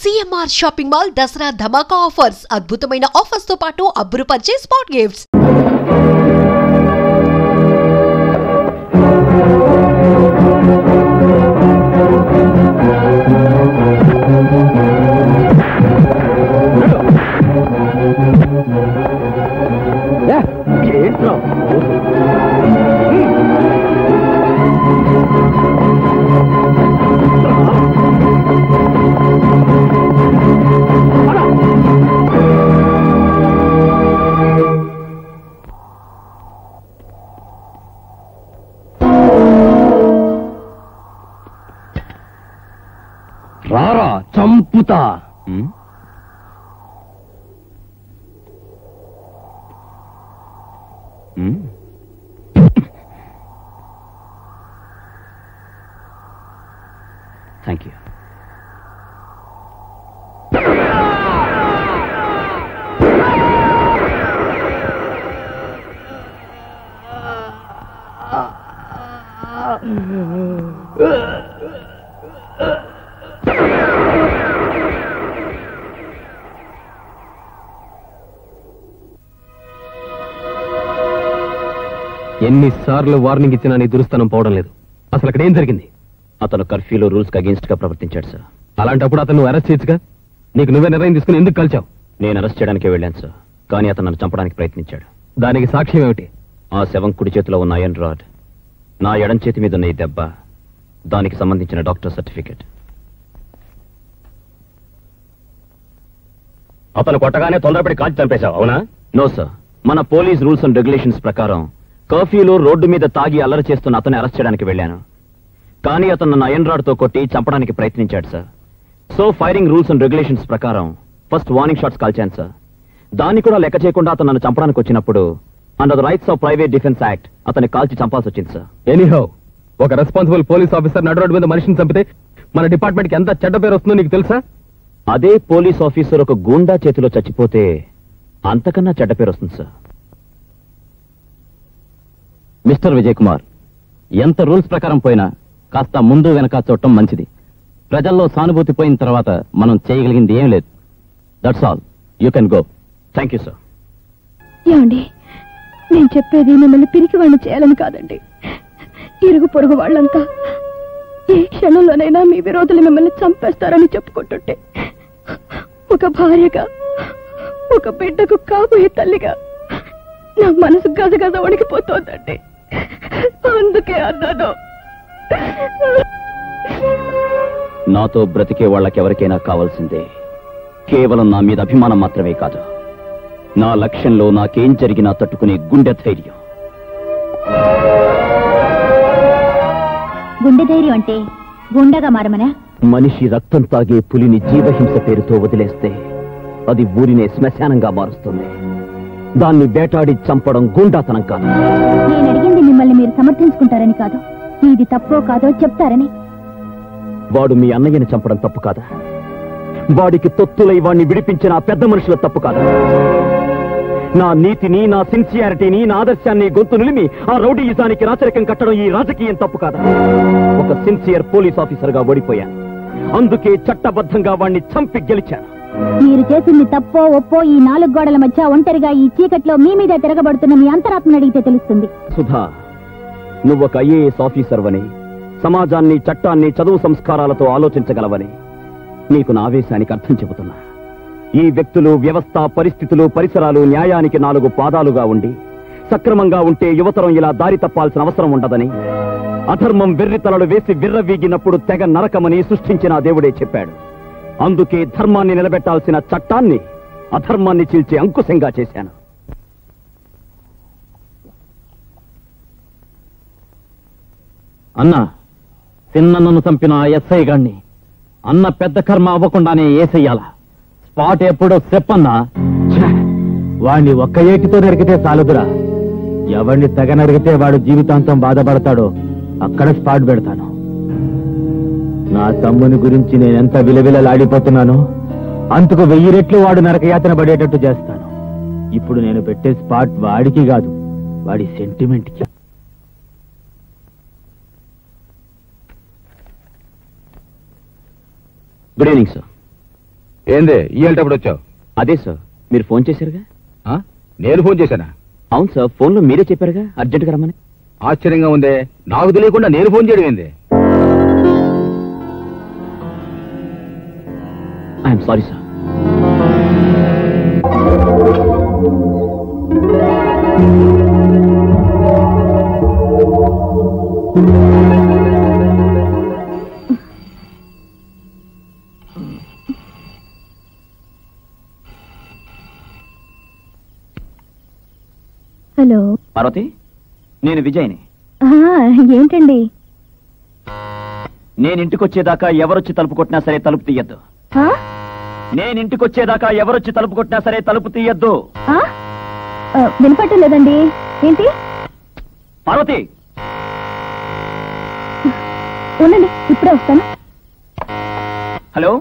CMR shopping mall Dasara ధమాకా offers అద్భుతమైన offers తో పాటు అబ్బురుపరిచే స్పాట్ గిఫ్ట్స్. రారా చంపుతా. Thank you. ఎన్నిసార్లు వార్నింగ్ ఇచ్చినా నీ దురుస్తనం పోవడం లేదు. అసలు అక్కడ ఏం జరిగింది? అతను కర్ఫ్యూలో రూల్స్ కి అగేన్స్ట్ గా ప్రవర్తించాడు సార్. అలాంటప్పుడు అతను అరెస్ట్ చేయొచ్చుగా. నీకు నువ్వే నిర్ణయం తీసుకుని ఎందుకు కలిచావు? నేను అరెస్ట్ చేయడానికే వెళ్ళాను సార్, కానీ అతను నన్ను చంపడానికి ప్రయత్నించాడు. దానికి సాక్ష్యం ఏమిటి? ఆ శవం కుడి చేతిలో ఉన్న ఐరన్ రాడ్, నా ఎడం చేతి మీద ఉన్న ఈ దెబ్బ, దానికి సంబంధించిన డాక్టర్ సర్టిఫికెట్. అతను కొట్టగానే తొందరపడి కాల్చి చంపేశావు, అవునా? నో సార్, మన పోలీస్ రూల్స్ అండ్ రెగ్యులేషన్స్ ప్రకారం కర్ఫ్యూలో రోడ్డు మీద తాగి అల్లరి చేస్తున్న అతన్ని అరెస్ట్ చేయడానికి వెళ్ళాను. కానీ అతను నన్ను ఐరన్ రాడ్ తో కొట్టి చంపడానికి ప్రయత్నించాడు sir. So firing rules and regulations ప్రకారం ఫస్ట్ వార్నింగ్ షాట్స్ కాల్చాను సార్. దాన్ని కూడా లెక్క చేయకుండా అతను నన్ను చంపడానికి వచ్చినప్పుడు under the rights of private defence act అతన్ని కాల్చి చంపాల్సి వచ్చింది సార్. ఎనీహౌ, ఒక రెస్పాన్సిబుల్ పోలీస్ ఆఫీసర్ నడు రోడ్డు మీద మనిషిని చంపితే మన డిపార్ట్మెంట్ కి ఎంత చెడ్డ పేరు వస్తుందో నీకు తెలుసా? అదే పోలీస్ ఆఫీసర్ ఒక గూండా చేతిలో చచ్చిపోతే అంతకన్నా చెడ్డ పేరు వస్తుంది సార్. మిస్టర్ విజయ్ కుమార్, ఎంత రూల్స్ ప్రకారం పోయినా కాస్త ముందు వెనక చూడటం మంచిది. ప్రజల్లో సానుభూతి పోయిన తర్వాత మనం చేయగలిగింది ఏం లేదు. That's all, you can go. Thank you sir. ఏమండి, నేను చెప్పేది మిమ్మల్ని పిరికి వాడిని చేయాలని కాదండి. ఇరుగు పొరుగు వాళ్ళంతా ఏ క్షణంలోనైనా మీ విరోధులు మిమ్మల్ని చంపేస్తారని చెప్పుకుంటుంటే ఒక భార్యగా, ఒక బిడ్డకు కాబోయే తల్లిగా నా మనసు గజగజ వణికిపోతోందండి. అందుకే అన్నాను. నాతో బ్రతికే వాళ్ళకెవరికైనా కావాల్సిందే కేవలం నా మీద అభిమానం మాత్రమే కాదు, నా లక్ష్యంలో నాకేం జరిగినా తట్టుకునే గుండె ధైర్యం. గుండె ధైర్యం అంటే గుండెగా మారమనా? మనిషి రక్తం తాగే పులిని జీవహింస పేరుతో వదిలేస్తే అది ఊరినే శ్మశానంగా మారుస్తుంది. దాన్ని వేటాడి చంపడం గుండాతనం కాదు. నేను అడిగింది మిమ్మల్ని మీరు సమర్థించుకుంటారని కాదు, ఇది తప్పో కాదో చెప్తారని. వాడు మీ అన్నయ్యని చంపడం తప్పు కాదా? వాడికి తొత్తులై వాడిని విడిపించిన ఆ పెద్ద మనుషుల తప్పు కాదా? నా నీతిని, నా సిన్సియారిటీని, నా ఆదర్శాన్ని గొంతు నిలిమి ఆ రౌడీయిజానికి రాచరికం కట్టడం ఈ రాజకీయం తప్పు కాదా? ఒక సిన్సియర్ పోలీస్ ఆఫీసర్ గా ఓడిపోయాను, అందుకే చట్టబద్ధంగా వాడిని చంపి గెలిచాను. మీరు చేసింది తప్పో ఒప్పో ఈ 4 గోడల మధ్య ఒంటరిగా ఈ చీకట్లో మీ మీద తిరగబడుతున్న మీ అంతరాత్మను అడిగితే తెలుస్తుంది. సుధా, నువ్వొక ఐఏఎస్ ఆఫీసర్ వని, సమాజాన్ని, చట్టాన్ని, చదువు సంస్కారాలతో ఆలోచించగలవని నీకు నా ఆవేశానికి అర్థం చెబుతున్నా. ఈ వ్యక్తులు, వ్యవస్థ, పరిస్థితులు, పరిసరాలు న్యాయానికి 4 పాదాలుగా ఉండి సక్రమంగా ఉంటే యువతరం ఇలా దారి తప్పాల్సిన అవసరం ఉండదని, అధర్మం వెర్రితలలు వేసి విర్రవీగినప్పుడు తెగ నరకమని సృష్టించిన దేవుడే చెప్పాడు. అందుకే ధర్మాన్ని నిలబెట్టాల్సిన చట్టాన్ని అధర్మాన్ని చీల్చే అంకుశంగా చేశాను. అన్నా, చిన్నన్నను చంపిన ఎస్ఐ గాన్ని అన్న పెద్ద కర్మ అవ్వకుండానే ఏసెయ్యాలా? స్పాట్ ఎప్పుడో చెప్పన్నా. వాణ్ణి ఒక్క ఏటితో నరికితే చాలదురా. ఎవరిని తెగ నరికితే వాడు జీవితాంతం బాధపడతాడో అక్కడ స్పాట్ పెడతాను. నా తమ్ముని గురించి నేనెంత విలవిలలాడిపోతున్నానో అంతకు 1000 రెట్లు వాడు నరకయాతన పడేటట్టు చేస్తాను. ఇప్పుడు నేను పెట్టే స్పాట్ వాడికి కాదు, వాడి సెంటిమెంట్ కి. Good evening sir. ఏంది ఇయ్యేటప్పుడు వచ్చావు? అదే సార్, మీరు ఫోన్ చేశారుగా. నేను ఫోన్ చేశానా? అవును సార్, ఫోన్లో మీరే చెప్పారుగా అర్జెంట్గా రమ్మని. ఆశ్చర్యంగా ఉందే, నాకు తెలియకుండా నేను ఫోన్ చేయడం ఏంది? I'm sorry sir. Hello Parvati, నేను విజయ్ని. ఏంటండి? నేనింటికొచ్చేదాకా ఎవరొచ్చి తలుపు కొట్టినా సరే తలుపు తీయద్దు. నేనింటికొచ్చేదాకా ఎవరొచ్చి తలుపు కొట్టినా సరే తలుపు తీయద్దు. వినపట్టం లేదండి. ఏంటి? పార్వతి, ఉండండి, ఇప్పుడే వస్తాను. హలో,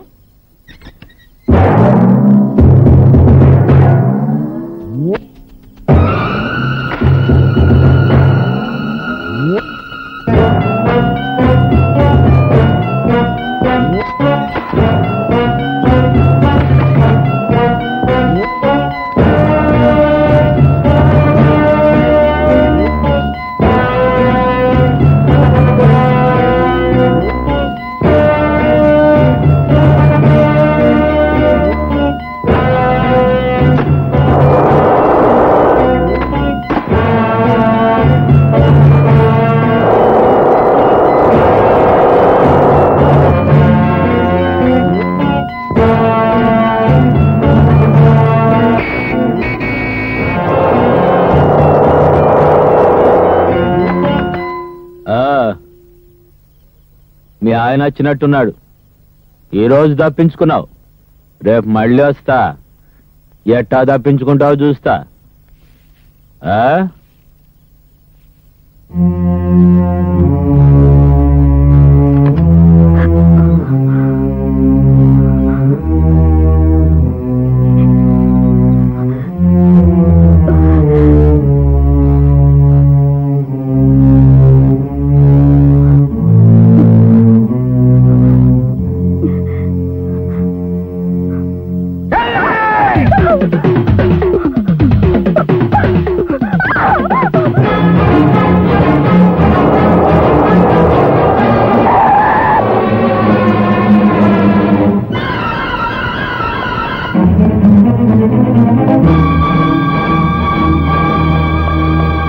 మీ ఆయన వచ్చినట్టున్నాడు. ఈరోజు తప్పించుకున్నావు, రేపు మళ్ళీ వస్తా. ఎట్టా తప్పించుకుంటావు చూస్తా.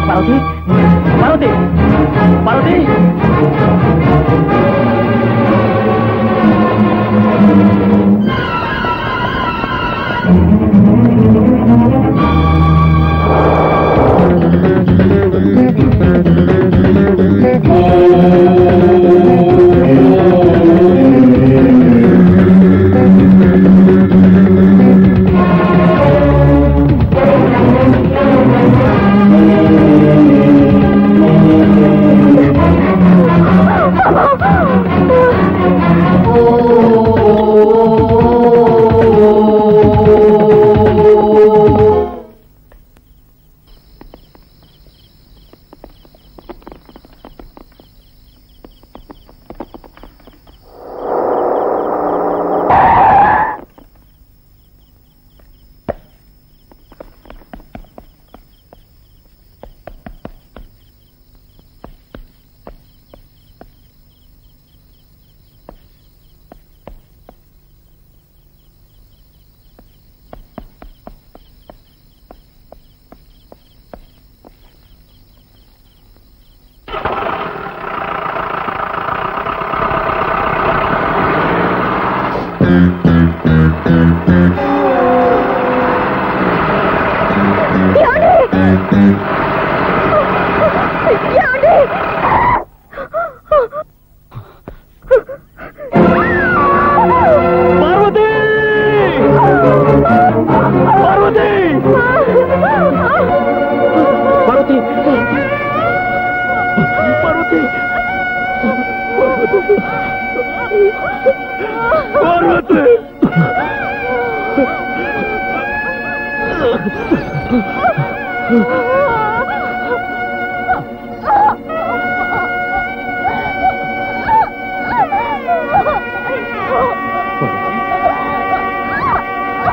పార్వతి, పార్వతి,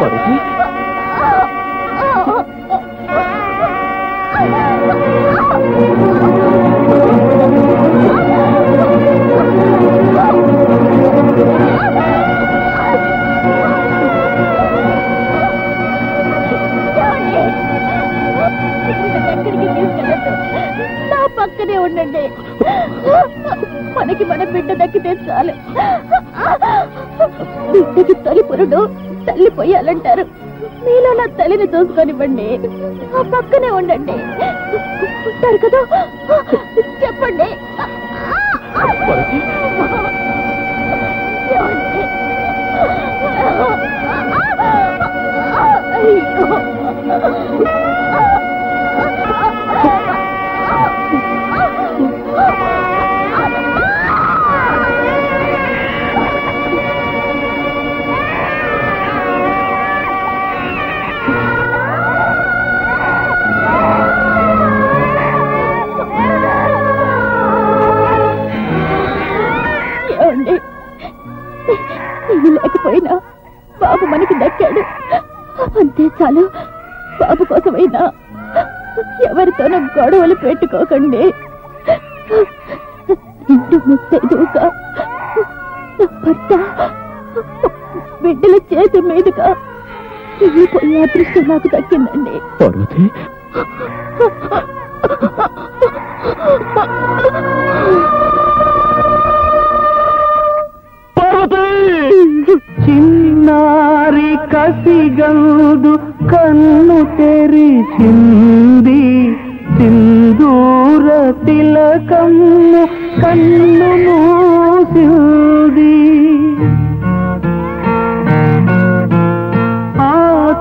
నా పక్కనే ఉండండి. మనకి మన బిడ్డ దక్కితే చాలు. బిడ్డకి తొలి పురుడు తల్లి పోయాలంటారు. మీలో నా తల్లిని చూసుకొనివ్వండి. ఆ పక్కనే ఉండండి. ఉంటారు కదా, చెప్పండి. ఇది లేకపోయినా బాబు మనకి దక్కాడు, అంతే చాలు. బాబు కోసమైనా ఎవరితోనూ గొడవలు పెట్టుకోకండి. ఇంటి ముత్తైదుగా నా భర్త బిడ్డల చేతి మీదుగా వెళ్ళిపోయే అదృష్టం నాకు దక్కిందండి. చిన్నారి కసిగందు కన్ను తెరిచింది, సింధూర తిలకము కన్ను మూసింది. ఆ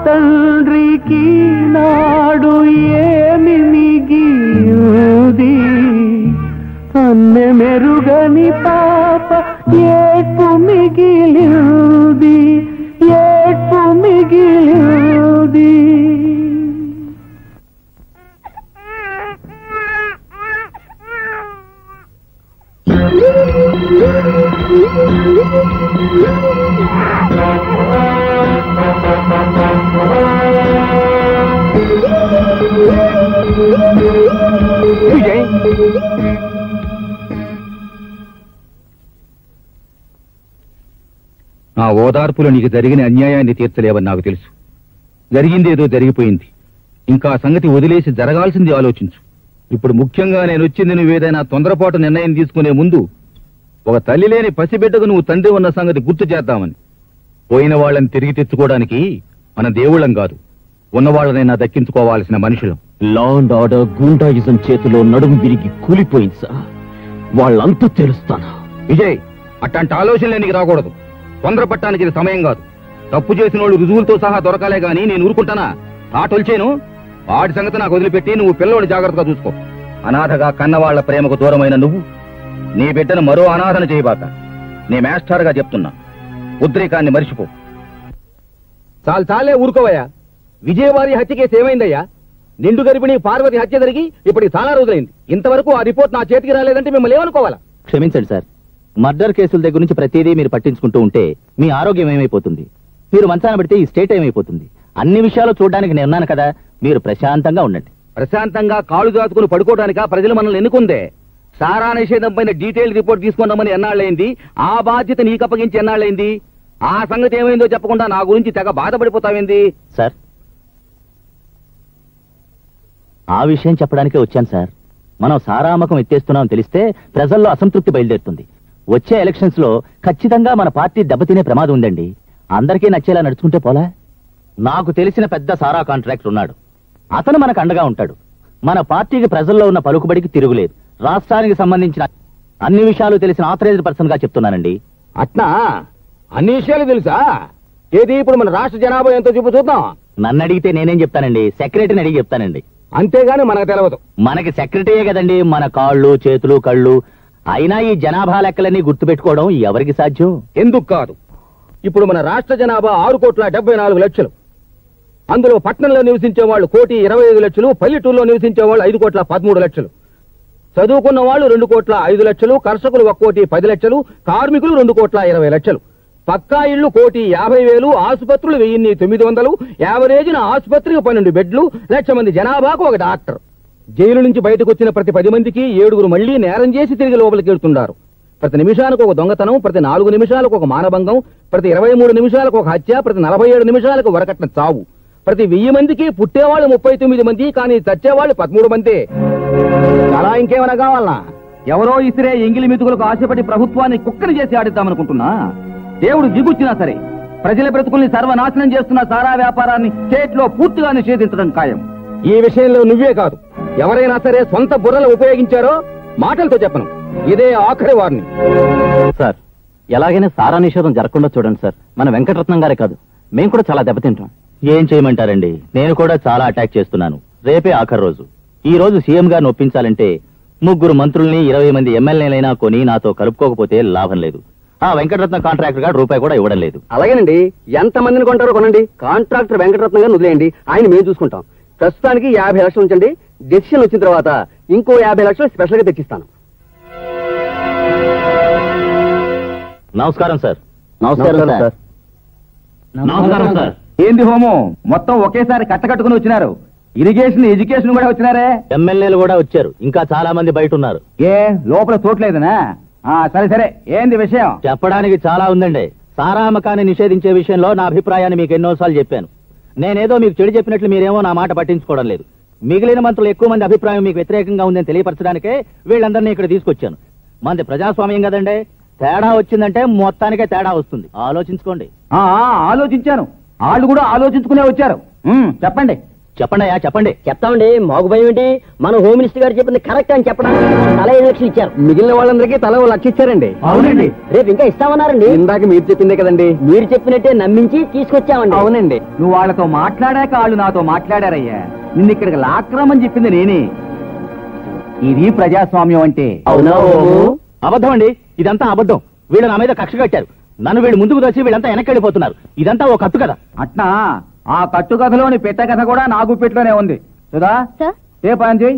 తండ్రికి నాడు ఏమి మిగిలింది, అన్నె మెరుగని పాప ఏడ్పు మిగిలింది, ఏడ్పు మిగిలింది. ఆ ఓదార్పులు నీకు జరిగిన అన్యాయాన్ని తీర్చలేవని నాకు తెలుసు. జరిగిందేదో జరిగిపోయింది. ఇంకా సంగతి వదిలేసి జరగాల్సింది ఆలోచించు. ఇప్పుడు ముఖ్యంగా నేను వచ్చింది నువ్వేదైనా తొందరపాటు నిర్ణయం తీసుకునే ముందు ఒక తల్లి లేని పసిబిడ్డకు నువ్వు తండ్రి ఉన్న సంగతి గుర్తు చేద్దామని. పోయిన వాళ్ళని తిరిగి తెచ్చుకోవడానికి మన దేవుళ్ళం కాదు, ఉన్నవాళ్ళనైనా దక్కించుకోవాల్సిన మనుషులం. లా అండ్ ఆర్డర్ గూండాయిజం చేతిలో నడుము విరిగి కూలిపోయింది సార్. వాళ్ళంతా తెలుస్తాను. విజయ్, అట్లాంటి ఆలోచనలే నీకు రాకూడదు. తొందరపట్టానికి ఇది సమయం కాదు. తప్పు చేసిన వాళ్ళు రుజువులతో సహా దొరకాలే గాని నేను ఊరుకుంటానా? ఆటొల్చేను. వాడి సంగతి నాకు వదిలిపెట్టి నువ్వు పిల్లోని జాగ్రత్తగా చూసుకో. అనాథగా కన్నవాళ్ల ప్రేమకు దూరమైన నువ్వు నీ బిడ్డను మరో అనాథన చేయబాక. నీ మాస్టర్గా చెప్తున్నా, ఉద్రేకాన్ని మరిచిపో. చాలే ఊరుకోవయ్యా. విజయవారి హత్య కేసు ఏమైందయ్యా? నిండు గర్భిణి పార్వతి హత్య జరిగి ఇప్పటికి చాలా రోజులైంది. ఇంతవరకు ఆ రిపోర్ట్ నా చేతికి రాలేదంటే మిమ్మల్ని ఏమనుకోవాలా? క్షమించండి సార్, మర్డర్ కేసుల దగ్గర నుంచి ప్రతిదీ మీరు పట్టించుకుంటూ ఉంటే మీ ఆరోగ్యం ఏమైపోతుంది? మీరు మంచాన పెడితే ఈ స్టేట్ ఏమైపోతుంది? అన్ని విషయాలు చూడడానికి నేను ఉన్నాను కదా, మీరు ప్రశాంతంగా ఉండండి. ప్రశాంతంగా కాళ్ళు దాచుకుని పడుకోవడానికా ప్రజలు మనల్ని ఎన్నుకుందే? సారా నిషేధం పైన డీటెయిల్ రిపోర్ట్ తీసుకున్నామని ఎన్నాళ్ళైంది? ఆ బాధ్యత నీకు అప్పగించి ఎన్నాళ్ళైంది? ఆ సంగతి ఏమైందో చెప్పకుండా నా గురించి తెగ బాధపడిపోతావేంది? సార్, ఆ విషయం చెప్పడానికే వచ్చాను సార్. మనం సారామకం ఎత్తేస్తున్నాం తెలిస్తే ప్రజల్లో అసంతృప్తి బయలుదేరుతుంది. వచ్చే ఎలక్షన్స్ లో ఖచ్చితంగా మన పార్టీ దెబ్బతినే ప్రమాదం ఉందండి. అందరికీ నచ్చేలా నడుచుకుంటే పోలా? నాకు తెలిసిన పెద్ద సారా కాంట్రాక్టర్ ఉన్నాడు. అతను మనకు అండగా ఉంటాడు. మన పార్టీకి ప్రజల్లో ఉన్న పలుకుబడికి తిరుగులేదు. రాష్ట్రానికి సంబంధించిన అన్ని విషయాలు తెలిసిన ఆథరైజ్డ్ పర్సన్ గా చెప్తున్నానండి. అట్నా? అన్ని విషయాలు తెలుసా? ఏది ఇప్పుడు మన రాష్ట్ర జనాభా ఎంతో చెప్పు చూద్దాం. నన్ను అడిగితే నేనేం చెప్తానండి? సెక్రటరీని అడిగి చెప్తానండి. అంతేగాని మనకు తెలియదు. మనకి సెక్రటరీయే కదండి మన కాళ్ళు చేతులు కళ్ళు. అయినా ఈ జనాభా లెక్కలన్నీ గుర్తుపెట్టుకోవడం ఎవరికి సాధ్యం? ఎందుకు కాదు. ఇప్పుడు మన రాష్ట్ర జనాభా 6,74,00,000. అందులో పట్టణంలో నివసించే వాళ్ళు 1,25,00,000, పల్లెటూరులో నివసించే వాళ్ళు 5,13,00,000. చదువుకున్న వాళ్ళు 2,05,00,000, కర్షకులు 1,10,00,000, కార్మికులు 2,20,00,000. పక్కా ఇళ్లు 1,50,000, ఆసుపత్రులు 1,900, యావరేజ్న ఆసుపత్రికి 12 బెడ్లు, 1,00,000 మంది జనాభాకు ఒక డాక్టర్. జైలు నుంచి బయటకు వచ్చిన ప్రతి 10 మందికి 7 మళ్లీ నేరం చేసి తిరిగి లోపలికి వెళ్తున్నారు. ప్రతి నిమిషానికి ఒక దొంగతనం, ప్రతి 4 నిమిషాలకు ఒక మానభంగం, ప్రతి 23 నిమిషాలకు ఒక హత్య, ప్రతి 47 నిమిషాలకు వరకట్న చావు. ప్రతి 1000 మందికి పుట్టేవాళ్ళు 39 మంది, కానీ చచ్చేవాళ్ళు 13 మంది. అలా ఇంకేమైనా కావాలనా? ఎవరో ఇసిరే ఎంగిలి మెతుకులకు ఆశపడి ప్రభుత్వాన్ని కుక్కని చేసి ఆడిద్దామనుకుంటున్నా? దేవుడు దిగుచ్చినా సరే ప్రజల బ్రతుకుల్ని సర్వనాశనం చేస్తున్న సారా వ్యాపారాన్ని స్టేట్ లో పూర్తిగా నిషేధించడం ఖాయం. ఈ విషయంలో నువ్వే కాదు, ఎవరైనా సరే సొంత బుర్రలు ఉపయోగించారో మాటలతో చెప్పను. ఇదే ఆఖరి వారిని. సార్, ఎలాగైనా సారా నిషేధం జరగకుండా చూడండి సార్. మన వెంకటరత్నం గారే కాదు, మేము కూడా చాలా దెబ్బతింటాం. ఏం చేయమంటారండి, నేను కూడా చాలా అటాక్ చేస్తున్నాను. రేపే ఆఖరి రోజు. ఈ రోజు సీఎం గారిని ఒప్పించాలంటే 3 మంత్రుల్ని 20 మంది ఎమ్మెల్యేలైనా కొని నాతో కలుపుకోకపోతే లాభం లేదు. ఆ వెంకటరత్న కాంట్రాక్టర్ గారు రూపాయి కూడా ఇవ్వడం లేదు. అలాగేనండి, ఎంత మందిని కొంటారో కొనండి. కాంట్రాక్టర్ వెంకటరత్నం గారిని వదిలేయండి, ఆయన మేము చూసుకుంటాం. ప్రస్తుతానికి 50 లక్షలు ఉంచండి. డెసిషన్ వచ్చిన తర్వాత ఇంకో 50 లక్షలు స్పెషల్ గా తెచ్చిస్తాను. నమస్కారం సార్. నమస్కారం సార్. నమస్కారం సార్. ఏంది హోమం, మొత్తం ఒకేసారి కట్టకట్టుకుని వచ్చినారు. ఇరిగేషన్, ఎడ్యుకేషన్ కూడా వచ్చినారే. ఎమ్మెల్యేలు కూడా వచ్చారు, ఇంకా చాలా మంది బయట ఉన్నారు. ఏ లోపల చోట్లేదనా? సరే సరే, ఏంది విషయం? చెప్పడానికి చాలా ఉందండి. సారా అమ్మకాన్ని నిషేధించే విషయంలో నా అభిప్రాయాన్ని మీకు ఎన్నోసార్లు చెప్పాను. నేనేదో మీకు చెడు చెప్పినట్లు మీరేమో నా మాట పట్టించుకోవడం లేదు. మిగిలిన మంత్రులు ఎక్కువ మంది అభిప్రాయం మీకు వ్యతిరేకంగా ఉందని తెలియపరచడానికే వీళ్ళందరినీ ఇక్కడ తీసుకొచ్చాను. మంది ప్రజాస్వామ్యం కదండి, తేడా వచ్చిందంటే మొత్తానికే తేడా వస్తుంది. ఆలోచించుకోండి. ఆలోచించాను, వాళ్ళు కూడా ఆలోచించుకునే వచ్చారు. చెప్పండి చెప్పండి అయ్యా, చెప్పండి. చెప్తామండి, మాకు భయం ఏంటి? మన హోమ్ మినిస్టర్ గారు చెప్పింది కరెక్ట్ అని చెప్పడానికి తల 5 లక్షలు ఇచ్చారు. మిగిలిన వాళ్ళందరికీ తల 1 లక్ష ఇచ్చారండి. అవునండి, రేపు ఇంకా ఇస్తామన్నారండి. ఇందాక మీరు చెప్పిందే కదండి. మీరు చెప్పినట్టే నమ్మించి తీసుకొచ్చామండి. అవునండి. నువ్వు వాళ్ళతో మాట్లాడాక వాళ్ళు నాతో మాట్లాడారయ్యా. నిన్న ఇక్కడికి లాక్రమని చెప్పింది నేనే. ఇది ప్రజాస్వామ్యం అంటే. అవునా? అబద్ధం అండి, ఇదంతా అబద్ధం. వీళ్ళు నా మీద కక్ష కట్టారు. నన్ను వీళ్ళు ముందుకు తెచ్చి వీళ్ళంతా వెనక్కి వెళ్ళిపోతున్నారు. ఇదంతా ఒక కట్టు కదా. అట్నా? ఆ కట్టు కథలోని పెట్ట కథ కూడా నా గుప్పెట్లోనే ఉంది. సుధా, ఏ పని చేయి.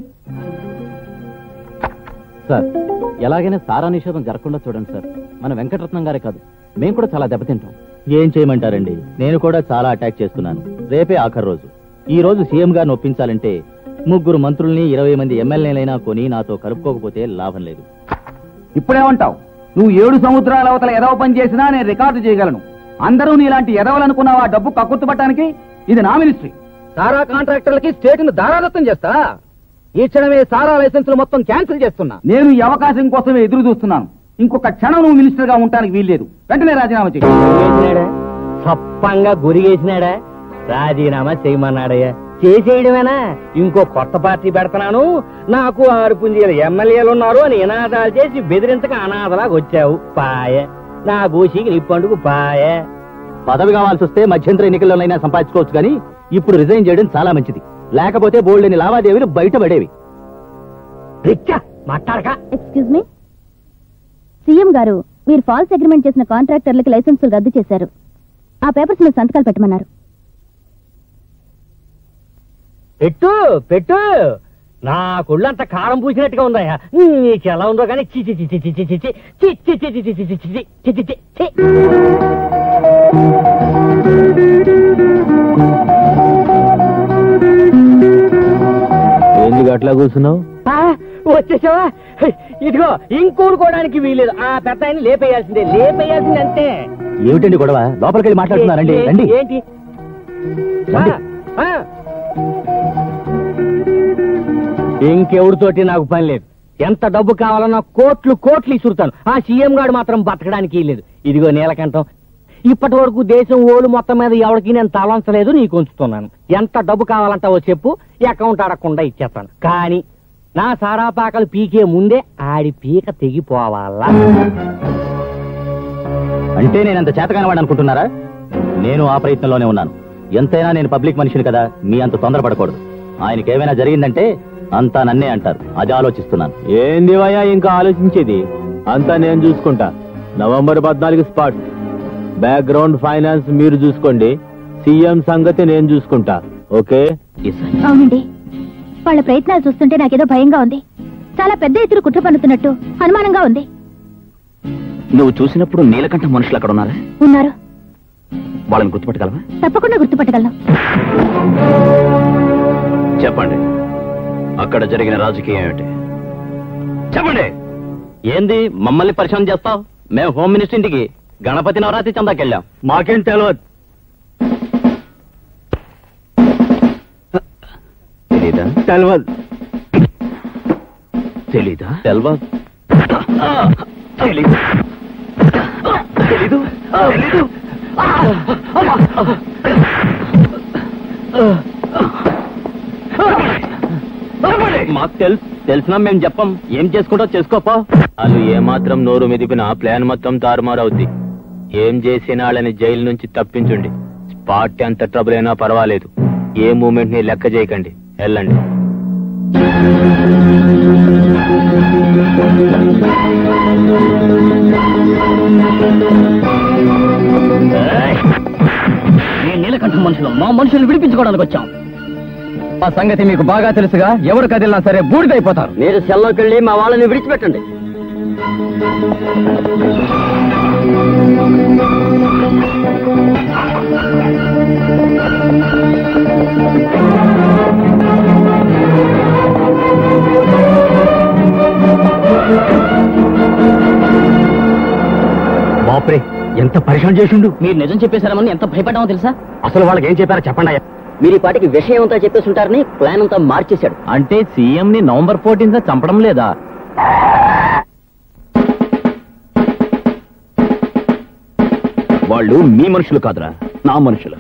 సార్, ఎలాగైనా సారా నిషేధం జరగకుండా చూడండి సార్. మన వెంకటరత్నం గారే కాదు, మేము కూడా చాలా దెబ్బతింటాం. ఏం చేయమంటారండి, నేను కూడా చాలా అటాక్ చేస్తున్నాను. రేపే ఆఖరి రోజు. ఈ రోజు సీఎం గారిని ఒప్పించాలంటే 3 మంత్రుల్ని 20 మంది ఎమ్మెల్యేలైనా కొని నాతో కలుపుకోకపోతే లాభం లేదు. ఇప్పుడేమంటావు? నువ్వు 7 సముద్రాల అవతల ఎదవ పని చేసినా నేను రికార్డు చేయగలను. అందరూ నీలాంటి ఎదవలనుకున్నావా డబ్బు కక్కుర్తుపట్టడానికి? ఇది నా మినిస్ట్రీ. సారా కాంట్రాక్టర్లకి స్టేట్ ను దారాదత్తం చేస్తా. ఈ క్షణమే సారా లైసెన్సులు మొత్తం క్యాన్సిల్ చేస్తున్నా. నేను ఈ అవకాశం కోసమే ఎదురు చూస్తున్నాను. ఇంకొక క్షణం నువ్వు మినిస్టర్ గా ఉండడానికి వీల్లేదు. వెంటనే రాజీనామా చేయి. సప్పంగా గురిగేసినాడా? రాజీనామా చేయమన్నాడయ్యా. చేసేయడమేనా? ఇంకో కొత్త పార్టీ పెడతాను, నాకు 6 పుంజీలు ఎమ్మెల్యేలు ఉన్నారు అని నినాదాలు చేసి బెదిరించక అనాథలాగా వచ్చావు. పాయ నా గోషికి నిప్పండుకు పాయ. పదవి కావాల్సి వస్తే మధ్యంతర ఎన్నికల్లోనైనా సంపాదించుకోవచ్చు, కానీ ఇప్పుడు రిజైన్ చేయడం చాలా మంచిది. లేకపోతే బోల్డెని లావాదేవీలు బయటపడేవి. మాట్లాడక. ఎక్స్క్యూజ్ మీ, సీఎం గారు మీరు ఫాల్స్ అగ్రిమెంట్ చేసిన కాంట్రాక్టర్లకి లైసెన్సులు రద్దు చేశారు. ఆ పేపర్స్ మీద సంతకాలు పెట్టమన్నారు. పెట్టు పెట్టు. నా కుళ్ళంత కారం పూసినట్టుగా ఉందయ్యా. నీకెలా ఉందో కానీ చి చి చి చి చి చి చి చి చి చి చి చి చి చి చి చి చి. ఎందుకు అట్లా కూర్చున్నావు? వచ్చేసావా? ఇదిగో ఇంకూరుకోవడానికి వీలేదు. ఆ పెద్ద ఆయన లేపేయాల్సిందే, లేపేయాల్సింది అంతే. ఏమిటండి గొడవ? లోపలికి వెళ్ళి మాట్లాడుతున్నారండి. రండి. ఏంటి? ఇంకెవరితోటి నాకు పని లేదు. ఎంత డబ్బు కావాలన్నా కోట్లు కోట్లు ఇసురుతాను. ఆ సీఎం గారు మాత్రం బతకడానికి లేదు. ఇదిగో నీలకంఠం, ఇప్పటి వరకు దేశం ఓలు మొత్తం మీద ఎవరికి నేను తలంచలేదు, నీకు ఉంచుతున్నాను. ఎంత డబ్బు కావాలంటావో చెప్పు, అకౌంట్ అడగకుండా ఇచ్చేస్తాను. కానీ నా సారా పాకలు పీకే ముందే ఆడి పీక తెగిపోవాలా? అంటే నేను అంత చేతకానివాడు అనుకుంటున్నారా? నేను ఆ ప్రయత్నంలోనే ఉన్నాను. ఎంతైనా నేను పబ్లిక్ మనిషిని కదా, మీ అంత తొందరపడకూడదు. ఆయనకి ఏమైనా జరిగిందంటే అంతా నన్నే అంటారు, అది ఆలోచిస్తున్నాను. ఏంది వయ్యా ఇంకా ఆలోచించేది? అంతా నేను చూసుకుంటా. November 14 spot. బ్యాక్గ్రౌండ్ ఫైనాన్స్ మీరు చూసుకోండి, సీఎం సంగతి నేను చూసుకుంటా. ఓకే? అవునండి, వాళ్ళ ప్రయత్నాలు చూస్తుంటే నాకేదో భయంగా ఉంది. చాలా పెద్ద ఎత్తున కుట్ర పన్నుతున్నట్టు అనుమానంగా ఉంది. నువ్వు చూసినప్పుడు నీలకంఠ మనుషులు అక్కడ ఉన్నారా? ఉన్నారు. వాళ్ళని గుర్తుపట్టగలవా? తప్పకుండా గుర్తుపట్టగలను. చెప్పండి, అక్కడ జరిగిన రాజకీయం ఏమిటి? చెప్పండి. ఏంది మమ్మల్ని పరిచయం చేస్తావు? మేము హోమ్ మినిస్టర్ ఇంటికి గణపతి నవరాత్రి చందాకెళ్ళాం. మాకేం తెలియదు. తెలీదా? తెలియదు. తెలీదా? తెల్వా? తెలీదు. తెలీదు. తెలీదు. మాకు తెలిసినా మేము చెప్పం. ఏం చేసుకుంటా చేసుకోపో. వాళ్ళు ఏమాత్రం నోరు మెదిపినా ప్లాన్ మొత్తం తారుమారవుద్ది. ఏం చేసిన వాళ్ళని జైలు నుంచి తప్పించుండి. స్పాట్ ఎంత ట్రబుల్ అయినా పర్వాలేదు. ఏ మూమెంట్ ని లెక్క చేయకండి. వెళ్ళండి. నీలకంఠ మనుషులు మా మనుషులు విడిపించుకోవడానికి వచ్చాం. ఆ సంగతి మీకు బాగా తెలుసుగా. ఎవరు కదిలినా సరే బూడిదైపోతారు. మీరు సెల్లోకి వెళ్ళి మా వాళ్ళని విడిచిపెట్టండి. బాప్రే, ఎంత పరిశ్రమ చేసిండు. మీరు నిజం చెప్పేశారమని ఎంత భయపడ్డామో తెలుసా? అసలు వాళ్ళకి ఏం చెప్పారో చెప్పండి. మీరు ఈ పాటికి విషయం అంతా చెప్పేస్తుంటారని ప్లాన్ అంతా మార్చేశాడు. అంటే సీఎం ని నవంబర్ 14 చంపడం లేదా? వాళ్ళు మీ మనుషులు కాదురా, నా మనుషులు.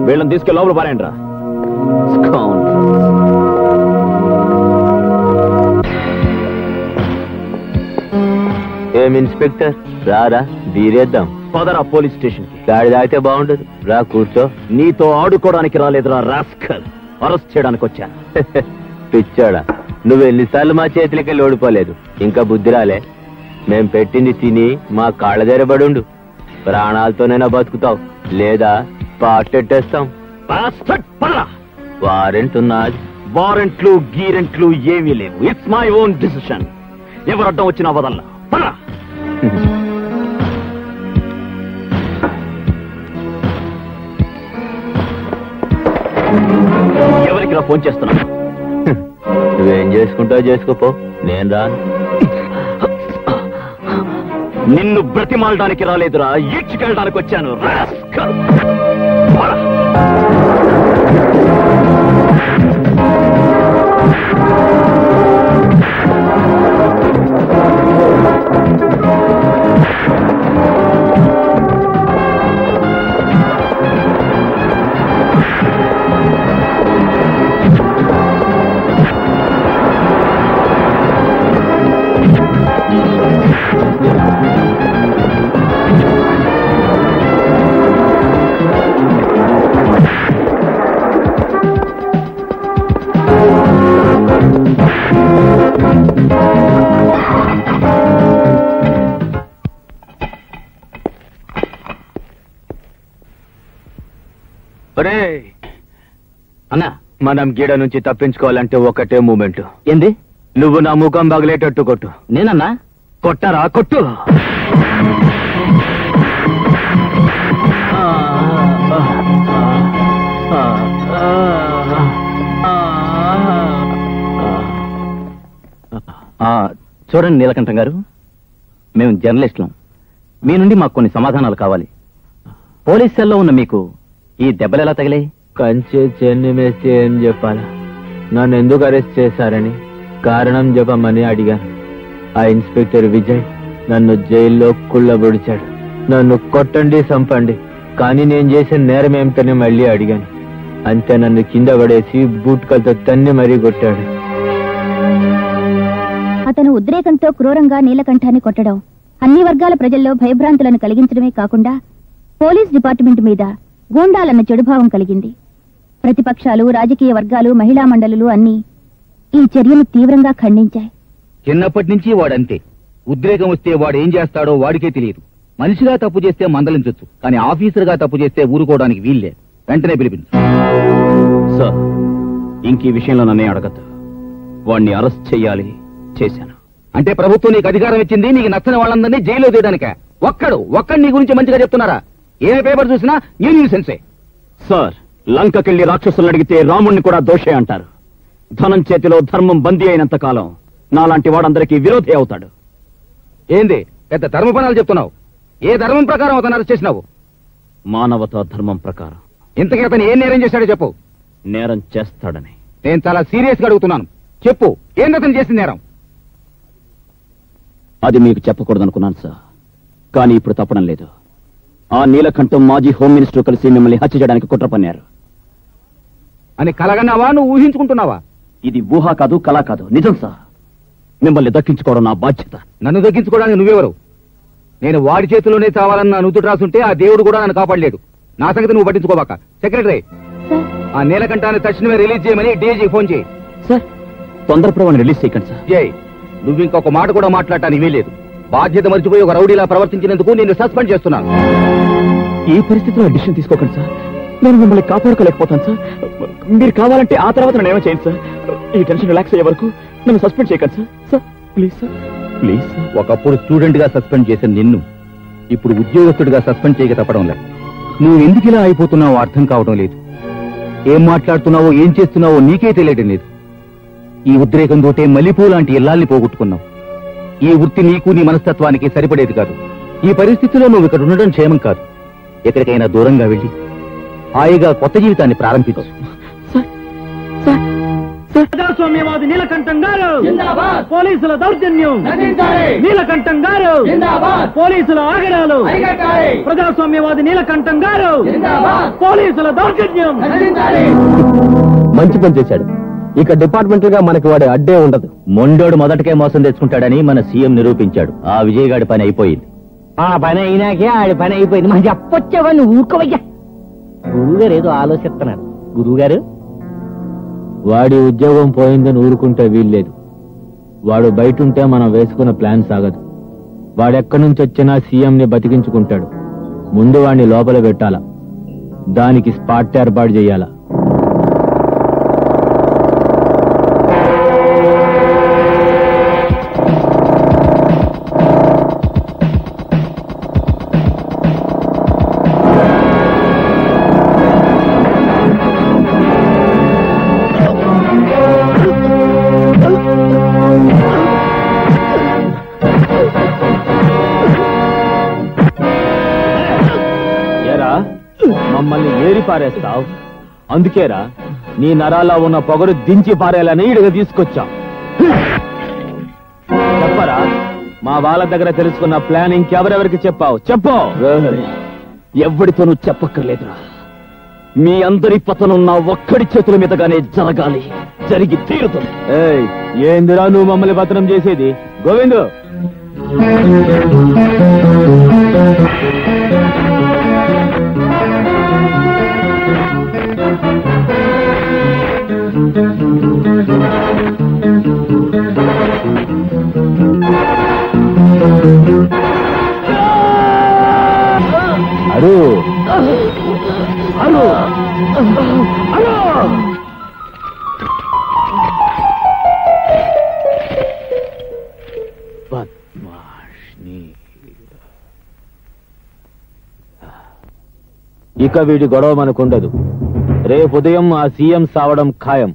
వీళ్ళని తీసుకెళ్ళి లోపల పారేయండి రా. ఏం ఇన్స్పెక్టర్, రారా బీరేద్దాం. పదరా పోలీస్ స్టేషన్ కి. గాడి దాగితే బాగుండదు. రా కూర్చో. నీతో ఆడుకోవడానికి రాలేదురా రాస్కల్, అరెస్ట్ చేయడానికి వచ్చా. పిచ్చోడా, నువ్వు ఎన్నిసార్లు మా చేతులకి ఓడిపోలేదు. ఇంకా బుద్ధి రాలే. మేం పెట్టింది తిని మా కాళ్ళ దగ్గర పడుండు. ప్రాణాలతోనైనా బతుకుతావు, లేదా పాటెట్టేస్తాం. వారెంట్ ఉన్నది. వారెంట్లు గీరెంట్లు ఏమీ లేవు. It's my own decision. ఎవరు అడ్డం వచ్చినా వదల్లా. ఎవరికి రా ఫోన్ చేస్తున్నా? నువ్వేం చేసుకుంటావు చేసుకోపో, నేను రాను. నిన్ను బ్రతిమాలడానికి రాలేదురా, ఈడ్చుకెళ్ళడానికి వచ్చాను. రాస్కల్. అన్నా, మనం గీడ నుంచి తప్పించుకోవాలంటే ఒకటే మూమెంట్. ఏంది? నువ్వు నా ముఖం బాగలేటట్టు కొట్టు. నేనన్నా? కొట్టరా, కొట్టు. చూడండి నీలకంఠం గారు, మేము జర్నలిస్టులం. మీ నుండి మాకు కొన్ని సమాధానాలు కావాలి. పోలీస్ సెల్లో ఉన్న మీకు ఈ దెబ్బలు ఎలా తగిలాయి? కంచె చెన్ని మేస్తే ఏం చెప్పాలా? నన్ను ఎందుకు అరెస్ట్ చేశారని కారణం చెప్పమని అడిగాను. ఆ ఇన్స్పెక్టర్ విజయ్ నన్ను జైల్లో కుళ్ళబొడిచాడు. నన్ను కొట్టండి, చంపండి, కానీ నేను చేసిన నేరం ఏమిటని మళ్ళీ అడిగాను. అంతే, నన్ను కింద పడేసి బూట్కలతో తన్ని మరీ కొట్టాడు. అతను ఉద్రేకంతో క్రూరంగా నీలకంఠాన్ని కొట్టడం అన్ని వర్గాల ప్రజల్లో భయభ్రాంతులను కలిగించడమే కాకుండా పోలీస్ డిపార్ట్మెంట్ మీద గూండాలన్న చెడుభావం కలిగింది. ప్రతిపక్షాలు, రాజకీయ వర్గాలు, మహిళా మండలులు అన్నీ ఈ చర్యను తీవ్రంగా ఖండించాయి. చిన్నప్పటి నుంచి వాడంతే. ఉద్రేకం వస్తే వాడు ఏం చేస్తాడో వాడికే తెలియదు. మనిషిగా తప్పు చేస్తే మందలించొచ్చు, కానీ ఆఫీసర్గా తప్పు చేస్తే ఊరుకోవడానికి వీల్లేదు. వెంటనే పిలిపించు. సార్, ఇంక ఈ విషయంలో నన్నే అడగద్దు. వాణ్ణి అరెస్ట్ చెయ్యాలి, చేశాను. అంటే ప్రభుత్వం నీకు అధికారం ఇచ్చింది నీకు నచ్చని వాళ్ళందరినీ జైల్లో తీయడానికే? ఒక్కడు నీ గురించి మంచిగా చెప్తున్నారా? ఏ పేపర్ చూసినా న్యూసెన్సే. సార్, లంకకెళ్లి రాక్షసులను అడిగితే రాముణ్ణి కూడా దోషే అంటారు. ధనం చేతిలో ధర్మం బందీ అయినంత కాలం నాలాంటి వాడందరికీ విరోధి అవుతాడు. ఏంది పెద్ద ధర్మపణాలు చెప్తున్నావు? ఏ ధర్మం ప్రకారం అతను అరెస్ట్ చేసినావు? మానవతా ధర్మం ప్రకారం. ఇంతకీ అతను ఏం నేరం చేశాడో చెప్పు. నేరం చేస్తాడని. నేను చాలా సీరియస్ గా అడుగుతున్నాను, చెప్పు. ఏంది అతను చేసిన నేరం? అది మీకు చెప్పకూడదనుకున్నాను సార్, కానీ ఇప్పుడు తప్పడం లేదు. ఆ నీలకంఠం మాజీ హోమ్ మినిస్టర్ కలిసి మిమ్మల్ని హత్య చేయడానికి కుట్ర పన్నారు. అని కలగన్నావా, నువ్వు ఊహించుకుంటున్నావా? ఇది ఊహ కాదు, కళ కాదు, నిజం సార్. మిమ్మల్ని దక్కించుకోవడం నా బాధ్యత. నన్ను దక్కించుకోవడానికి నువ్వెవరు? నేను వాడి చేతిలోనే చావాలన్న నుదుట రాసుంటే ఆ దేవుడు కూడా నన్ను కాపాడలేడు. నా సంగతి నువ్వు పట్టించుకోబాక. సెక్రటరీ, ఆ నీలకంఠాన్ని తక్షణమే రిలీజ్ చేయమని డీజీ ఫోన్ చేయి. సార్, తొందరపడవని రిలీజ్ చేయకండి సార్. జై, నువ్వు ఇంకొక మాట కూడా మాట్లాడటానికి వీలేదు. బాధ్యత మర్చిపోయి ఒక రౌడీలా ప్రవర్తించినందుకు నిన్ను సస్పెండ్ చేస్తున్నాను. ఈ పరిస్థితిలో డిసిషన్ తీసుకోకండి సార్. నేను మిమ్మల్ని కాపాడుకోలేకపోతాను సార్. మీరు కావాలంటే ఆ తర్వాత నన్ను ఏమో చేయండి సార్. ఈ టెన్షన్ రిలాక్స్ అయ్యే వరకు నన్ను సస్పెండ్ చేయకండి sir. Sir please sir, please sir. ఒకప్పుడు స్టూడెంట్ గా సస్పెండ్ చేసిన నిన్ను ఇప్పుడు ఉద్యోగస్తుడిగా సస్పెండ్ చేయక తప్పడం లేదు. నువ్వు ఎందుకు ఇలా అయిపోతున్నావో అర్థం కావడం లేదు. ఏం మాట్లాడుతున్నావో ఏం చేస్తున్నావో నీకే తెలియడం లేదు. ఈ ఉద్రేకంతోటే మల్లెపూ లాంటి ఇల్లాల్ని పోగొట్టుకున్నావు. ఈ వృత్తి నీకు నీ మనస్తత్వానికి సరిపడేది కాదు. ఈ పరిస్థితిలో నువ్వు ఇక్కడ ఉండడం క్షేమం కాదు. ఎక్కడికైనా దూరంగా వెళ్ళి హాయిగా కొత్త జీవితాన్ని ప్రారంభించు. ప్రజాస్వామ్యవాది నీలకంఠం గారు, పోలీసుల దౌర్జన్యం, నీలకంఠం గారు, పోలీసుల ఆగడాలు, ప్రజాస్వామ్యవాది నీలకంఠం గారు, పోలీసుల దౌర్జన్యం. మంచి పని చేశాడు. ఇక డిపార్ట్మెంటల్ గా మనకి వాడు అడ్డే ఉండదు. మొండోడు మొదటకే మోసం తెచ్చుకుంటాడని మన సీఎం నిరూపించాడు. ఆ విజయగాడి పని అయిపోయింది. ఆ పని అయినాకే ఆడి పని అయిపోయింది. మా చెప్పొచ్చావా, నువ్వు ఊరుకోవయ్యా. గురువుగారు ఏదో ఆలోచిస్తున్నారు. గురువుగారు, వాడి ఉద్యోగం పోయిందని ఊరుకుంటే వీల్లేదు. వాడు బయటుంటే మనం వేసుకున్న ప్లాన్ సాగదు. వాడెక్కడి నుంచి వచ్చినా సీఎం ని బతికించుకుంటాడు. ముందు వాడిని లోపల పెట్టాలా, దానికి స్పాట్ ఏర్పాటు చేయాలా. మమ్మల్ని ఏరి పారేస్తావు. అందుకేరా నీ నరాల్లో ఉన్న పొగరు దించి పారేయాలని ఇడిగా తీసుకొచ్చాం. చెప్పరా, మా వాళ్ళ దగ్గర తెలుసుకున్న ప్లాన్ ఇంకెవరెవరికి చెప్పావు? చెప్పు. ఎవరితోనూ చెప్పక్కర్లేదురా. మీ అందరి పతనం నా ఒక్కడి చేతుల మీదగానే జరగాలి, జరిగి తీరుతుంది. ఏందిరా నువ్వు మమ్మల్ని పతనం చేసేది? గోవిందు, అరు అరు అరు. ఇక వీడి గొడవ మనకుండదు. రేపు ఉదయం ఆ సీఎం సావడం ఖాయం.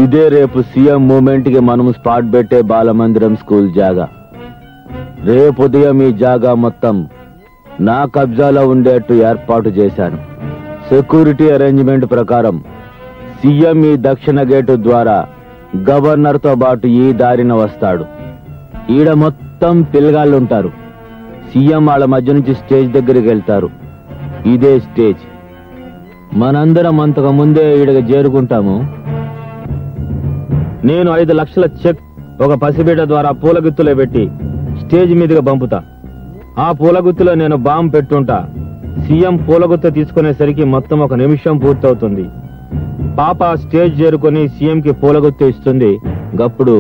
ఇదే రేపు సీఎం మూమెంట్ కి మనం స్పాట్ పెట్టే బాలమందిరం స్కూల్ జాగా. రేపు ఉదయం ఈ జాగా మొత్తం నా కబ్జాలో ఉండేట్టు ఏర్పాటు చేశాను. సెక్యూరిటీ అరేంజ్మెంట్ ప్రకారం సీఎం ఈ దక్షిణ గేటు ద్వారా గవర్నర్ తో పాటు ఈ దారిన వస్తాడు. ఈడ మొత్తం పిల్లగాళ్ళుంటారు. సీఎం వాళ్ళ మధ్య నుంచి స్టేజ్ దగ్గరికి వెళ్తారు. ఇదే స్టేజ్. మనందరం అంతకు ముందే ఈడగా చేరుకుంటాము. నేను 5 లక్షల చెక్ ఒక పసిబిడ్డ ద్వారా పూలగుత్తులో పెట్టి స్టేజ్ మీదుగా పంపుతా. ఆ పూలగుత్తులో నేను బాంబు పెట్టుంటా. సీఎం పూలగుత్త తీసుకునేసరికి మొత్తం 1 నిమిషం పూర్తవుతుంది. పాప స్టేజ్ చేరుకుని సీఎం కి పూలగుత్త ఇస్తుంది. గప్పుడు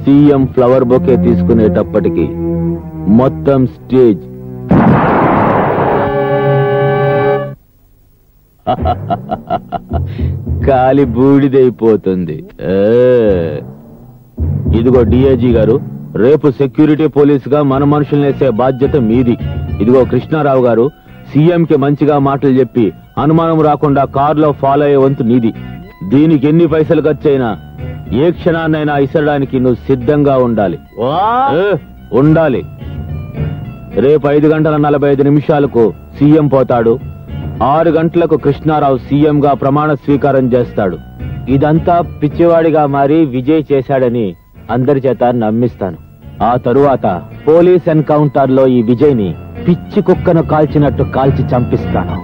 సీఎం ఫ్లవర్ బొకే తీసుకునేటప్పటికి మొత్తం స్టేజ్ కాలి బూడిదైపోతుంది. ఇదిగో డిఐజీ గారు, రేపు సెక్యూరిటీ పోలీస్ గా మన మనుషుల్ని వేసే బాధ్యత మీది. ఇదిగో కృష్ణారావు గారు, సీఎం కి మంచిగా మాటలు చెప్పి అనుమానం రాకుండా కారులో ఫాలో అయ్యే వంతు నీది. దీనికి ఎన్ని పైసలు ఖర్చైనా ఏ క్షణాన్నైనా ఇసరడానికి నువ్వు సిద్ధంగా ఉండాలి. ఉండాలి. రేపు 5:45 సీఎం పోతాడు. 6 గంటలకు కృష్ణారావు సీఎం గా ప్రమాణ స్వీకారం చేస్తాడు. ఇదంతా పిచ్చివాడిగా మారి విజయ్ చేశాడని అందరి చేత నమ్మిస్తాను. ఆ తరువాత పోలీస్ ఎన్కౌంటర్ లో ఈ విజయ్ ని పిచ్చి కుక్కను కాల్చినట్టు కాల్చి చంపిస్తాను.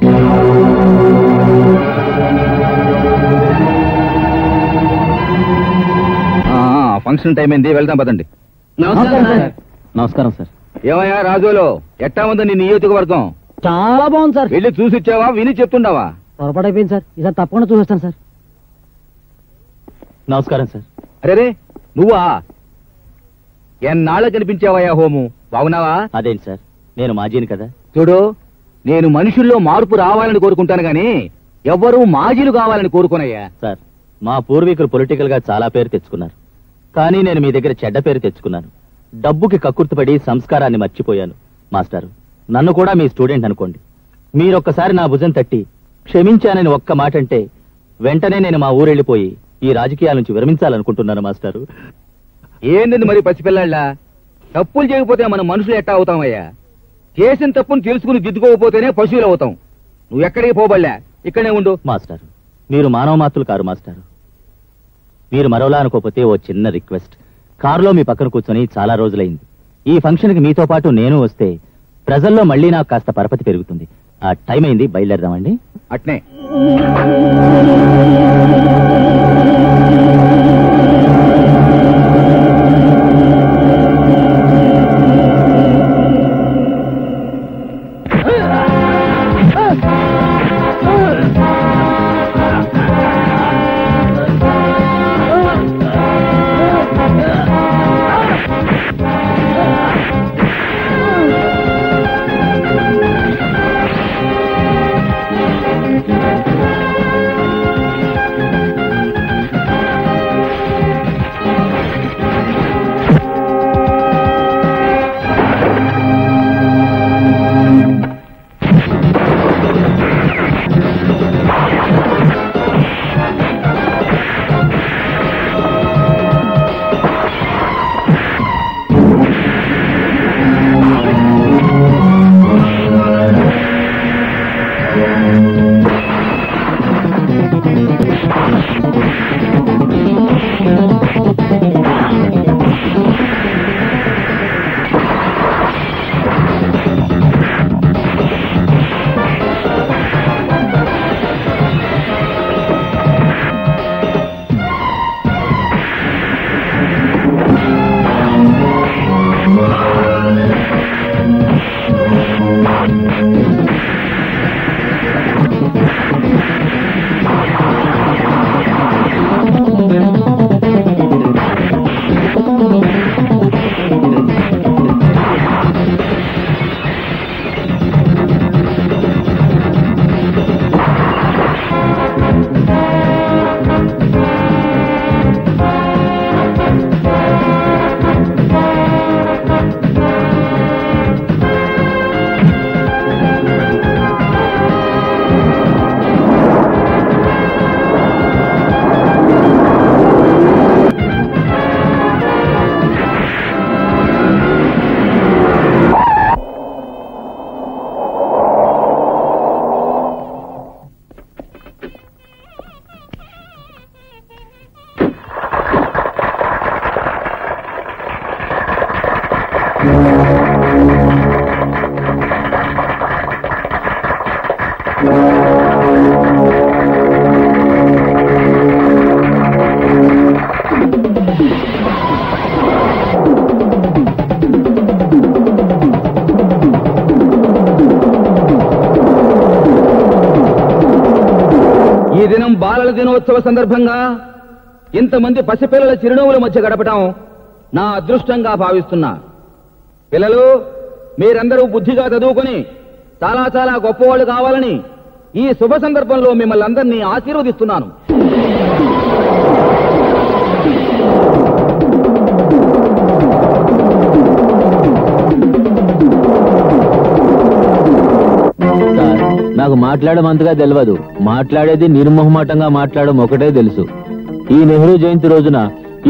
ఫంక్షన్ టైం అయింది, వెళ్దాం పదండి. నమస్కారం సార్. ఏమయ్యా రాజులో, ఎట్టా ఉందో నీ నియోజకవర్గం? చాలా బాగుంది సార్. వెళ్ళి చూసి వచ్చావా, విని చెప్తుండవా? పొరపాటు అయిపోయింది సార్, ఈసారి తప్పకుండా చూపిస్తాను సార్. నమస్కారం సార్. అరే నువ్వా? ఎన్నాళ్ళ కనిపించావయ్యా హోము, బాగున్నావా? అదేంటి సార్, నేను మాజీని కదా. చూడు, నేను మనుషుల్లో మార్పు రావాలని కోరుకుంటాను గాని ఎవ్వరూ మాజీలు కావాలని కోరుకోనయ్యా. సార్, మా పూర్వీకులు పొలిటికల్ గా చాలా పేరు తెచ్చుకున్నారు, కానీ నేను మీ దగ్గర చెడ్డ పేరు తెచ్చుకున్నాను. డబ్బుకి కక్కుర్తిపడి సంస్కారాన్ని మర్చిపోయాను. మాస్టారు, నన్ను కూడా మీ స్టూడెంట్ అనుకోండి. మీరొక్కసారి నా భుజం తట్టి క్షమించానని ఒక్క మాట అంటే వెంటనే నేను మా ఊరెళ్ళిపోయి ఈ రాజకీయాల నుంచి విరమించాలనుకుంటున్నాను మాస్టారు. ఏంది మరి పసిపిల్లాళ్ళ? తప్పులు చేయకపోతే మనం మనుషులు ఎట్టా అవుతామయ్యా? చేసిన తప్పును తెలుసుకుని దిద్దుకోకపోతేనే పశువులు అవుతాం. నువ్వు ఎక్కడికి పోబడలే, ఇక్కడే ఉండు. మాస్టారు, మీరు మానవ మాతులు కారు మాస్టారు. మీరు మరోలా అనుకోకపోతే ఓ చిన్న రిక్వెస్ట్. కారులో మీ పక్కన కూర్చొని చాలా రోజులైంది. ఈ ఫంక్షన్ కి మీతో పాటు నేను వస్తే ప్రజల్లో మళ్ళీ నాకు కాస్త పరపతి పెరుగుతుంది. ఆ టైం అయింది, బయలుదేరదామండి. అట్నే. ఈ దినం బాలల దినోత్సవ సందర్భంగా ఇంతమంది పసిపిల్లల చిరునవ్వుల మధ్య గడపటం నా అదృష్టంగా భావిస్తున్నా. పిల్లలు, మీరందరూ బుద్ధిగా చదువుకొని చాలా చాలా గొప్పవాళ్ళు కావాలని ఈ శుభ సందర్భంలో మిమ్మల్ని అందరినీ ఆశీర్వదిస్తున్నాను. నాకు మాట్లాడమంతగా తెలియదు. మాట్లాడేది నిర్మోహమాటంగా మాట్లాడడం ఒకటే తెలుసు. ఈ నెహ్రూ జయంతి రోజున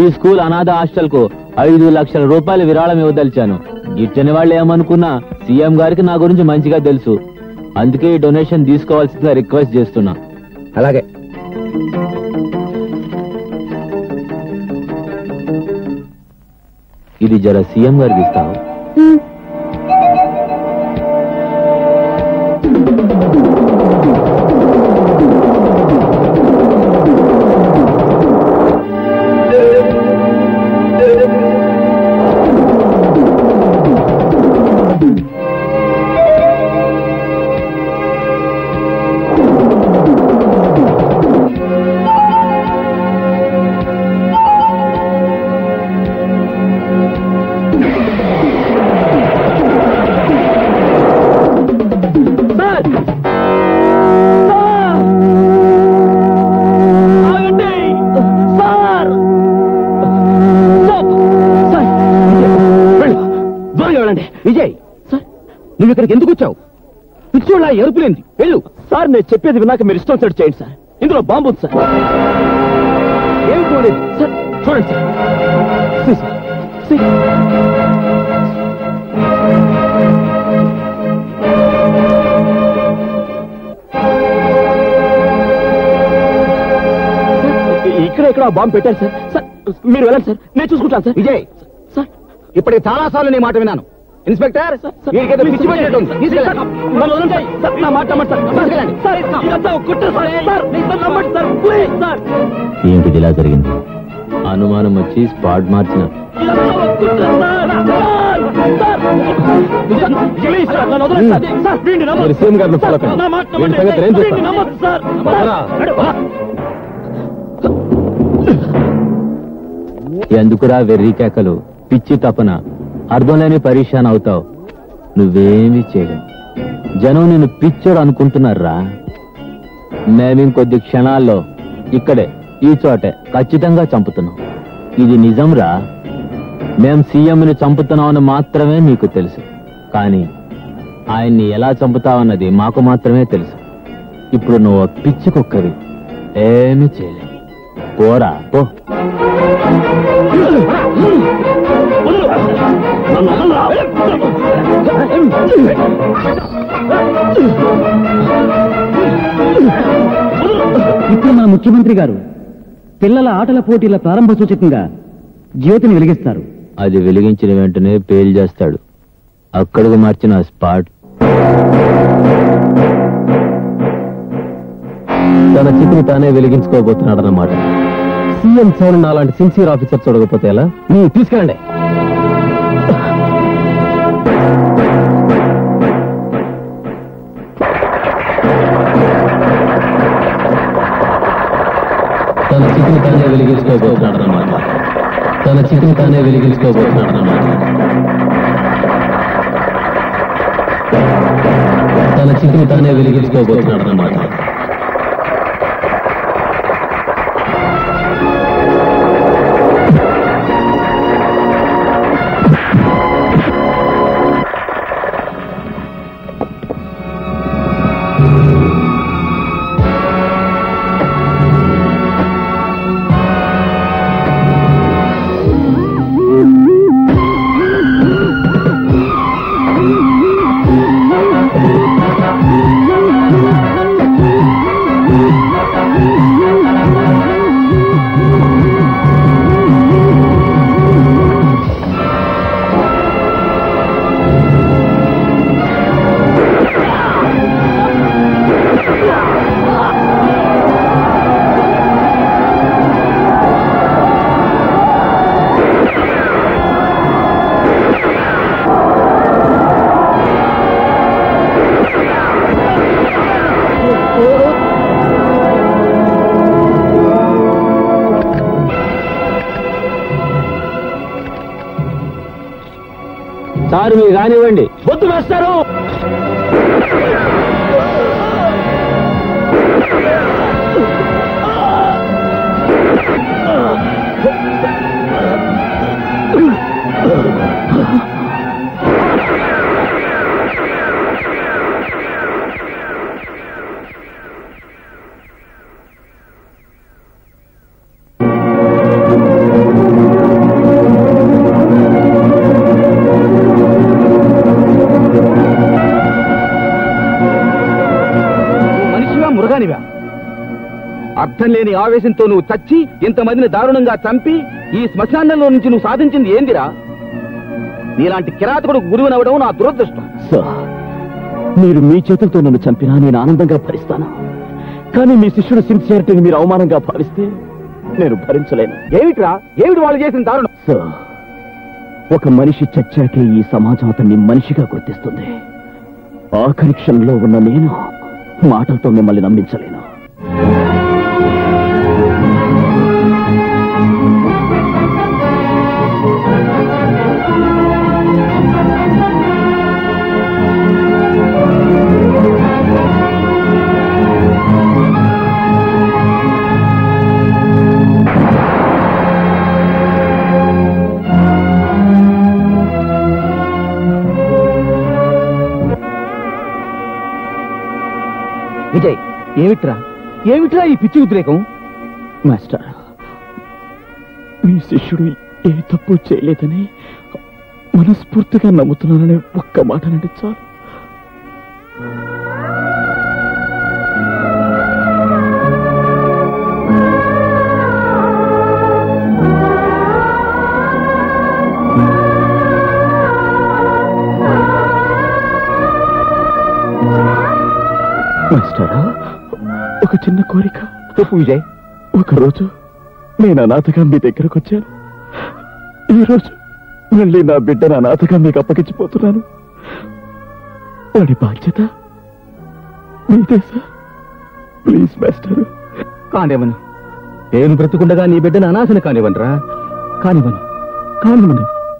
ఈ స్కూల్ అనాథ హాస్టల్ కు 5 లక్షల రూపాయల విరాళం ఇవ్వదలిచాను. గిట్టని వాళ్ళు ఏమనుకున్నా సీఎం గారికి నా గురించి మంచిగా తెలుసు. అందుకే ఈ డొనేషన్ తీసుకోవాల్సిందిగా రిక్వెస్ట్ చేస్తున్నా. అలాగే. ఇది జర సీఎం గారికి ఇస్తావు. విజయ్, నువ్వు ఇక్కడికి ఎందుకు వచ్చావు? పిచ్చోళ్ళ ఎరుపులేంది? వెళ్ళు. సార్ నేను చెప్పేది విన్నాక మీరు ఇష్టం సెట్ చేయండి సార్. ఇందులో బాంబు ఉంది సార్. ఏం చూడలేదు సార్ చూడండి సార్. ఇక్కడ బాంబు పెట్టారు సార్. సార్ మీరు వెళ్ళండి సార్, నేను చూసుకుంటాను సార్. విజయ్ సార్ ఇప్పటికి చాలా సార్లు నీ మాట విన్నాను. ఇన్స్పెక్టర్, వీడికేదో పిచ్చి పట్టినట్టుంది. తీసుకెళ్ళండి. నా మాట నమ్మండి సార్. తీసుకెళ్ళండి. ఏంటిది ఇలా జరిగింది? అనుమానం వచ్చి స్పాట్ మార్చిన. సీఎం గారిని ఫాలో కండి. వీడి సంగతి నేను చూస్తాను. ఎందుకురా వెర్రి కేకలు, పిచ్చి తపన, అర్థం లేని పరీక్షాన్ అవుతావు. నువ్వేమీ చేయలేవు. జనం నిన్ను పిచ్చోడు అనుకుంటున్నారా? మేమింకొద్ది క్షణాల్లో ఇక్కడే ఈ చోటే ఖచ్చితంగా చంపుతున్నాం. ఇది నిజంరా. మేం సీఎంని చంపుతున్నామని మాత్రమే మీకు తెలుసు, కానీ ఆయన్ని ఎలా చంపుతావన్నది మాకు మాత్రమే తెలుసు. ఇప్పుడు నువ్వు పిచ్చి కుక్కవి, ఏమీ చేయలేవు. పోరా పో. ఇప్పుడు మన ముఖ్యమంత్రి గారు పిల్లల ఆటల పోటీల ప్రారంభ సూచకంగా జ్యోతిని వెలిగిస్తారు. అది వెలిగించిన వెంటనే పేల్ చేస్తాడు. అక్కడికి మార్చిన స్పాట్. తన చితిని తానే వెలిగించుకోబోతున్నాడన్నమాట. సీఎం సోన్ అలాంటి సిన్సియర్ ఆఫీసర్ చూడకపోతే ఎలా? తీసుకెళ్ళండి. తన చితిని తానే వెలిగించుకోబోతున్నాడన్నమాట. తన చితిని తానే వెలిగించుకోబోతున్నాడన్నమాట. తన చితిని తానే వెలిగించుకోబోతున్నాడన్నమాట. సార్ మీరు కానివ్వండి. బొత్తు వేస్తారు. అర్థం లేని ఆవేశంతో నువ్వు చచ్చి ఇంతమందిని దారుణంగా చంపి ఈ శ్మశానంలో నుంచి నువ్వు సాధించింది ఏందిరా? నీలాంటి కిరాతకుడు గురువునవ్వడం నా దురదృష్టం. సార్, మీరు మీ చేతులతో నన్ను చంపినా నేను ఆనందంగా భరిస్తాను. కానీ మీ శిష్యుడు సిన్సియారిటీని మీరు అవమానంగా భావిస్తే నేను భరించలేను. ఏమిటి వాళ్ళు చేసిన దారుణం? సార్, ఒక మనిషి చచ్చాకే ఈ సమాజం అతన్ని మనిషిగా గుర్తిస్తుంది. ఆఖరి క్షణంలో ఉన్న నేను మాటలతో మిమ్మల్ని నమ్మించలేను. విజయ్, ఏమిట్రా ఈ పిచ్చి ఉద్రేకం? మాస్టర్, మీ శిష్యుడు ఏ తప్పు చేయలేదని మనస్ఫూర్తిగా నమ్ముతున్నాననే ఒక్క మాట అంటే చాలు. మాస్టరా, ఒక చిన్న కోరిక. చెప్పు విజయ్. ఒకరోజు నేను అనాథగా మీ దగ్గరకు వచ్చాను. ఈరోజు మళ్ళీ నా బిడ్డను అనాథగా మీకు అప్పగించిపోతున్నాను. వాడి బాధ్యత మీదే సార్. Please master. కానివ్వను. నేను బ్రతుకుండగా నీ బిడ్డను అనాథను కానివ్వనరా. కానివ్వను.